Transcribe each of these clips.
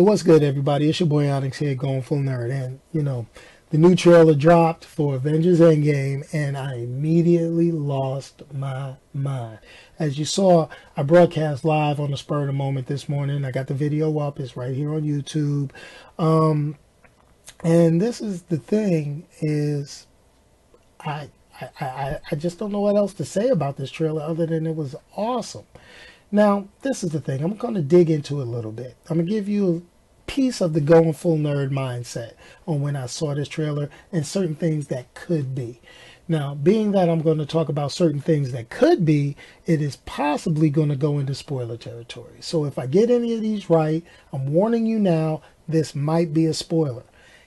What's good, everybody? It's your boy Onyx here, going full nerd. And, the new trailer dropped for Avengers Endgame, and I immediately lost my mind. As you saw, I broadcast live on the spur of the moment this morning. I got the video up. It's right here on YouTube. And this is the thing is, I, I just don't know what else to say about this trailer other than it was awesome. Now, this is the thing. I'm going to dig into it a little bit. I'm going to give you a piece of the going full nerd mindset on when I saw this trailer and certain things that could be. Now, being that I'm going to talk about certain things that could be, it is possibly going to go into spoiler territory. So if I get any of these right, I'm warning you now, this might be a spoiler.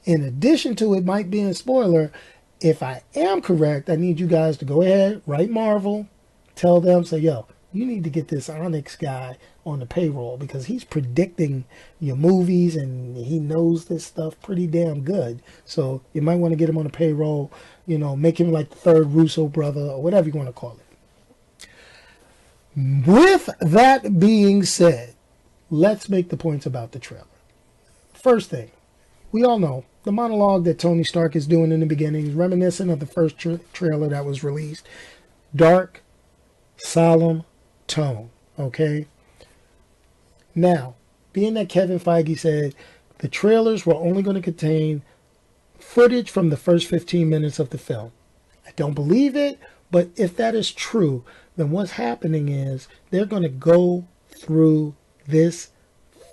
In addition to it might be a spoiler, if I am correct, I need you guys to go ahead, write Marvel, tell them, say, yo, you need to get this Onyx guy on the payroll because he's predicting your movies and he knows this stuff pretty damn good. So you might want to get him on the payroll, make him like the third Russo brother or whatever you want to call it. With that being said, let's make the points about the trailer. First thing, we all know the monologue that Tony Stark is doing in the beginning is reminiscent of the first trailer that was released. Dark, solemn tone, okay? Now, being that Kevin Feige said the trailers were only going to contain footage from the first 15 minutes of the film. I don't believe it, but if that is true, then what's happening is they're going to go through this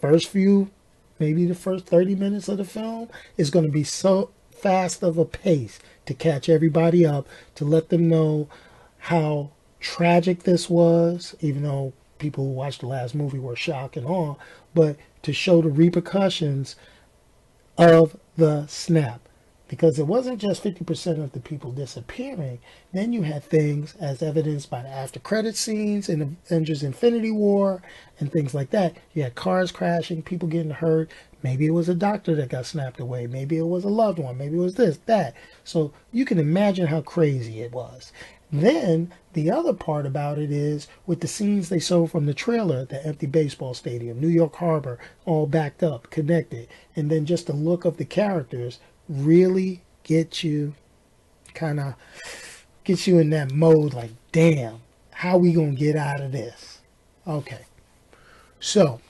first few, maybe the first 30 minutes of the film is going to be so fast of a pace to catch everybody up, to let them know how tragic this was, even though people who watched the last movie were shocked and awe, but to show the repercussions of the snap. Because it wasn't just 50% of the people disappearing. Then you had things as evidenced by the after credit scenes in Avengers Infinity War and things like that. You had cars crashing, people getting hurt. Maybe it was a doctor that got snapped away. Maybe it was a loved one. Maybe it was this, that. So you can imagine how crazy it was. Then the other part about it is with the scenes they showed from the trailer, the empty baseball stadium, New York Harbor, all backed up, connected. And then just the look of the characters really get you in that mode like, damn, how we gonna get out of this? Okay, so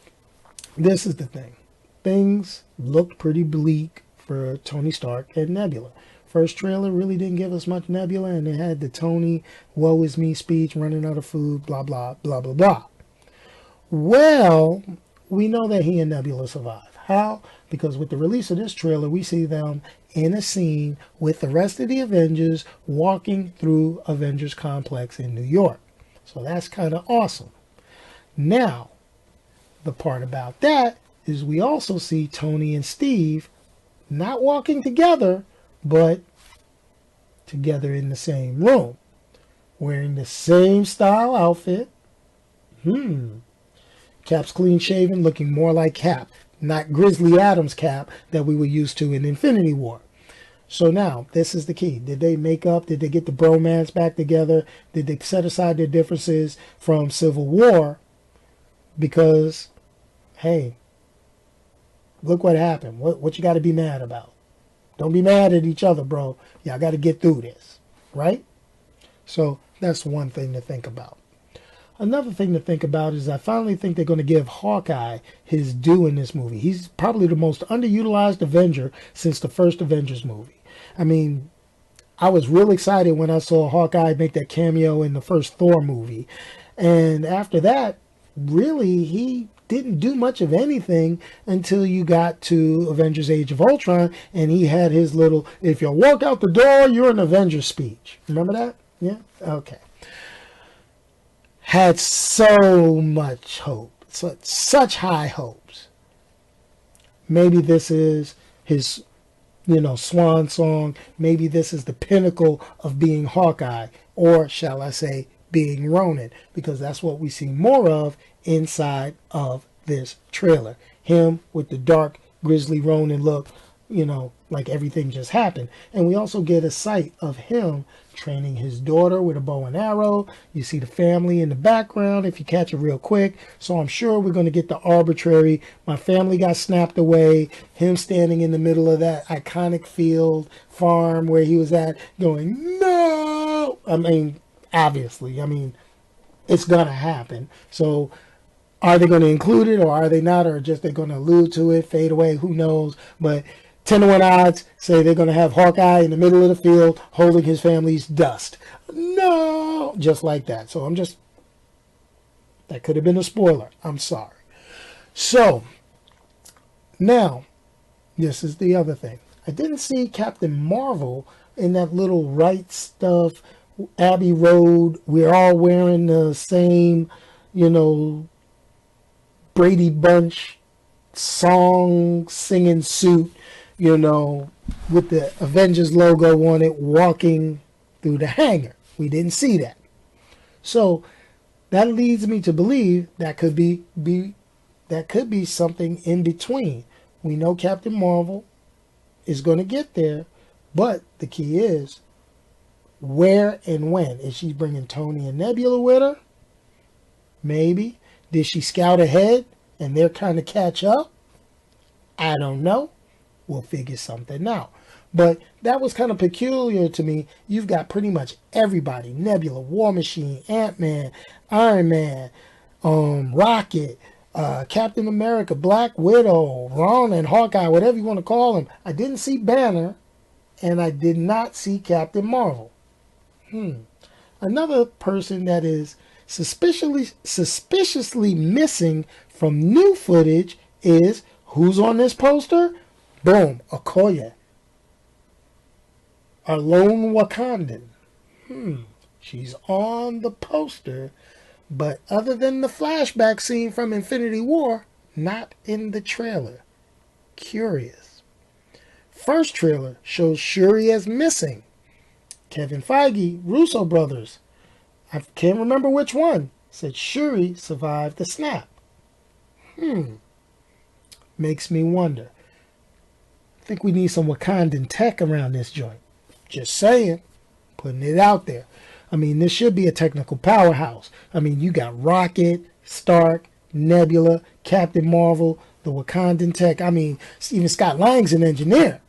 this is the thing. Things looked pretty bleak for Tony Stark and Nebula. First trailer really didn't give us much Nebula, and it had the Tony woe is me speech, running out of food, blah blah blah blah blah. Well, we know that he and Nebula survive. How? Because with the release of this trailer, we see them in a scene with the rest of the Avengers walking through Avengers Complex in New York. So that's kind of awesome. Now, the part about that is we also see Tony and Steve not walking together, but together in the same room, wearing the same style outfit. Cap's clean shaven, looking more like Cap, not Grizzly Adams Cap that we were used to in Infinity War. So now, this is the key. Did they make up? Did they get the bromance back together? Did they set aside their differences from Civil War? Because, hey, look what happened. What you got to be mad about? Don't be mad at each other, bro. Y'all got to get through this, right? So that's one thing to think about. Another thing to think about is I finally think they're going to give Hawkeye his due in this movie. He's probably the most underutilized Avenger since the first Avengers movie. I mean, I was real excited when I saw Hawkeye make that cameo in the first Thor movie. And after that, really, he didn't do much of anything until you got to Avengers Age of Ultron, and he had his little, if you walk out the door, you're an Avenger speech. Remember that? Yeah? Okay. Had so much hope, such high hopes. Maybe this is his, swan song. Maybe this is the pinnacle of being Hawkeye, or shall I say, being Ronin, because that's what we see more of inside of this trailer. Him with the dark, grizzly Ronin look. like everything just happened. And we also get a sight of him training his daughter with a bow and arrow. You see the family in the background if you catch it real quick. So I'm sure we're going to get the arbitrary, my family got snapped away, him standing in the middle of that iconic field farm where he was at going, no! I mean, obviously, it's going to happen. So are they going to include it or are they not? Or just they're going to allude to it, fade away, who knows? But 10 to 1 odds say they're going to have Hawkeye in the middle of the field holding his family's dust. No! Just like that. So that could have been a spoiler. I'm sorry. So, now, this is the other thing. I didn't see Captain Marvel in that little Right Stuff, Abbey Road. We're all wearing the same, Brady Bunch song singing suit, with the Avengers logo on it, walking through the hangar. We didn't see that. So that leads me to believe that could be something in between. We know Captain Marvel is going to get there, but the key is where and when. Is she bringing Tony and Nebula with her? Maybe. Did she scout ahead and they're trying to catch up? I don't know. We'll figure something out. But that was kind of peculiar to me. You've got pretty much everybody. Nebula, War Machine, Ant-Man, Iron Man, Rocket, Captain America, Black Widow, Ron and Hawkeye, whatever you want to call them. I didn't see Banner, and I did not see Captain Marvel. Another person that is suspiciously missing from new footage is, who's on this poster? Boom, Okoye. Our lone Wakandan. She's on the poster, but other than the flashback scene from Infinity War, not in the trailer. Curious. First trailer shows Shuri as missing. Kevin Feige, Russo brothers, I can't remember which one, said Shuri survived the snap. Makes me wonder. I think we need some Wakandan tech around this joint. Just saying. Putting it out there. This should be a technical powerhouse. You got Rocket, Stark, Nebula, Captain Marvel, the Wakandan tech. Even Scott Lang's an engineer.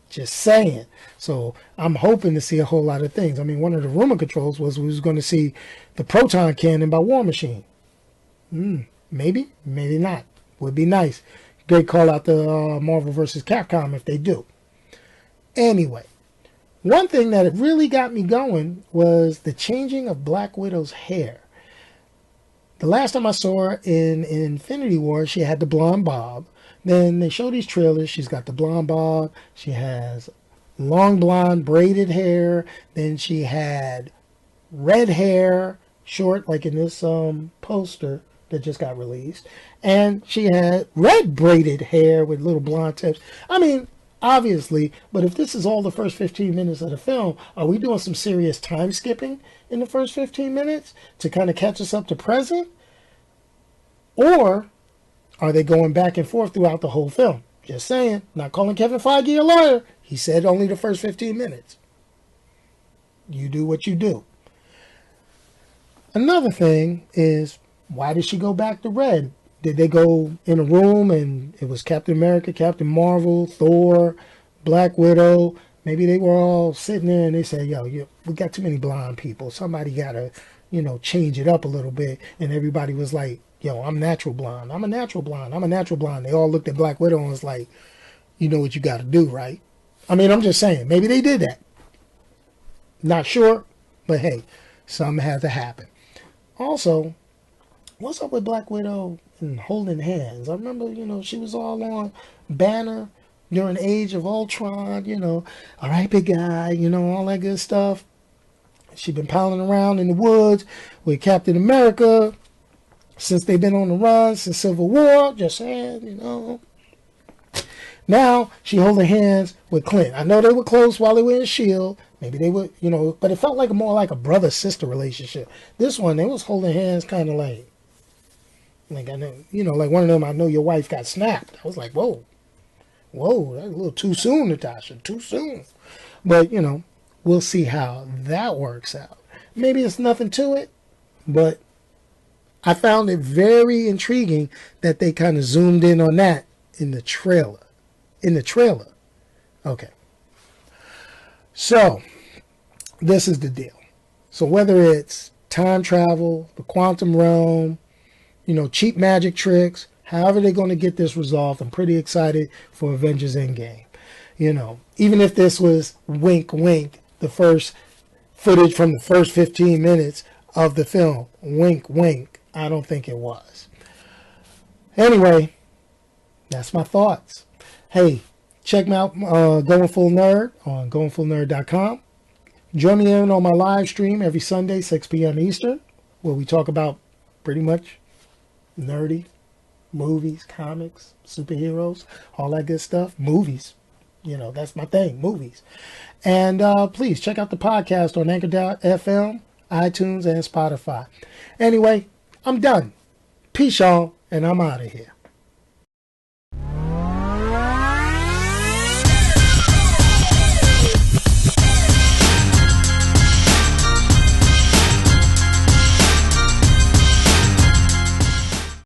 Just saying. So I'm hoping to see a whole lot of things. One of the rumor controls was we was going to see the proton cannon by War Machine. Maybe, maybe not. Would be nice. Great call out to Marvel vs. Capcom if they do. Anyway, one thing that really got me going was the changing of Black Widow's hair. The last time I saw her in Infinity War, she had the blonde bob. Then they show these trailers. She's got the blonde bob. She has long blonde braided hair. Then she had red hair, short like in this poster that just got released. And she had red braided hair with little blonde tips. Obviously, but if this is all the first 15 minutes of the film, are we doing some serious time skipping in the first 15 minutes to kind of catch us up to present? Or are they going back and forth throughout the whole film? Just saying. Not calling Kevin Feige a liar. He said only the first 15 minutes. You do what you do. Another thing is, why did she go back to red? Did they go in a room and it was Captain America, Captain Marvel, Thor, Black Widow? Maybe they were all sitting there and they said, we got too many blonde people. Somebody got to, change it up a little bit. And everybody was like, I'm natural blonde. I'm a natural blonde. I'm a natural blonde. They all looked at Black Widow and was like, you know what you got to do, right? I'm just saying, maybe they did that. Not sure, but hey, something had to happen. Also, what's up with Black Widow and holding hands? I remember, she was all on Banner during Age of Ultron, all right, big guy, all that good stuff. She's been piling around in the woods with Captain America since they've been on the run since Civil War. Just saying, Now she holding hands with Clint. I know they were close while they were in S.H.I.E.L.D. Maybe they were, but it felt like more like a brother-sister relationship. This one, they was holding hands kind of like I know, like one of them, I know your wife got snapped. I was like, whoa. Whoa, that's a little too soon, Natasha. Too soon. But, we'll see how that works out. Maybe it's nothing to it, but I found it very intriguing that they kind of zoomed in on that in the trailer. In the trailer. Okay. So, this is the deal. So, whether it's time travel, the quantum realm, cheap magic tricks, however they're going to get this resolved, I'm pretty excited for Avengers Endgame. Even if this was wink, wink, the first footage from the first 15 minutes of the film, wink, wink, I don't think it was. Anyway, that's my thoughts. Hey, check me out, Going Full Nerd on goingfullnerd.com. Join me in on my live stream every Sunday, 6 p.m. Eastern, where we talk about pretty much nerdy movies, comics, superheroes, all that good stuff. Movies. That's my thing, movies. And please check out the podcast on Anchor.fm, iTunes, and Spotify. Anyway, I'm done. Peace, y'all, and I'm out of here.